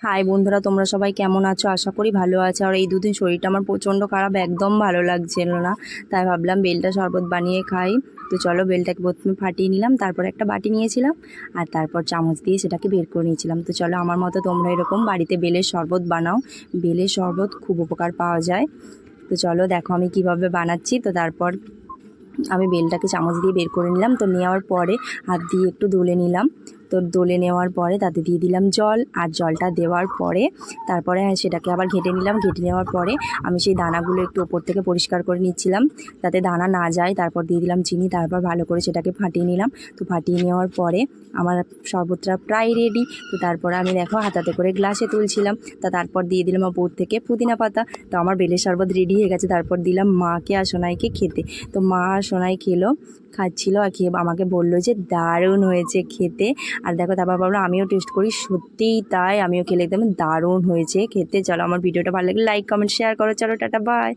High বন্ধুরা, তোমরা সবাই কেমন আছো? আশা করি ভালো আছো। আর এই দুদিন শরীরটা আমার প্রচণ্ড খারাপ, একদম ভালো লাগছিল না। তাই ভাবলাম বেলটা শরবত বানিয়ে খাই। তো চলো, বেলটাকে প্রথমে ফাটিয়ে নিলাম, তারপর একটা বাটি নিয়েছিলাম, আর তারপর চামচ দিয়ে সেটাকে বের করে নিয়েছিলাম। তো চলো, আমার মতো তোমরা এরকম বাড়িতে বেলের শরবত বানাও। বেলের শরবত খুব উপকার পাওয়া যায়। তো চলো দেখো আমি কিভাবে বানাচ্ছি। তো তারপর আমি বেলটাকে চামচ দিয়ে বের করে নিলাম। তো নেওয়ার পরে হাত দিয়ে একটু দলে নিলাম। তো দলে নেওয়ার পরে তাতে দিয়ে দিলাম জল, আর জলটা দেওয়ার পরে তারপরে সেটাকে আবার ঘেটে নিলাম। ঘেটে নেওয়ার পরে আমি সেই দানাগুলো একটু ওপর থেকে পরিষ্কার করে নিচ্ছিলাম, যাতে দানা না যায়। তারপর দিয়ে দিলাম চিনি, তারপর ভালো করে সেটাকে ফাটিয়ে নিলাম। তো ফাটিয়ে নেওয়ার পরে আমার শরবতটা প্রায় রেডি। তো তারপরে আমি দেখো হাতাতে করে গ্লাসে তুলছিলাম। তারপর দিয়ে দিলাম ওপর থেকে পুদিনা পাতা। তো আমার বেলের শরবত রেডি হয়ে গেছে। তারপর দিলাম মাকে আর সোনাইকে খেতে। তো মা আর সোনাই খেলো, খাচ্ছিলো, আর খেয়ে আমাকে বললো যে দারুণ হয়েছে খেতে। আর দেখো তারপর ভাবলাম আমিও টেস্ট করি, সত্যিই তাই, আমিও খেলে একদম দারুণ হয়েছে খেতে। চলো, আমার ভিডিওটা ভালো লাগলে লাইক কমেন্ট শেয়ার করো। চলো, টাটা, বাই।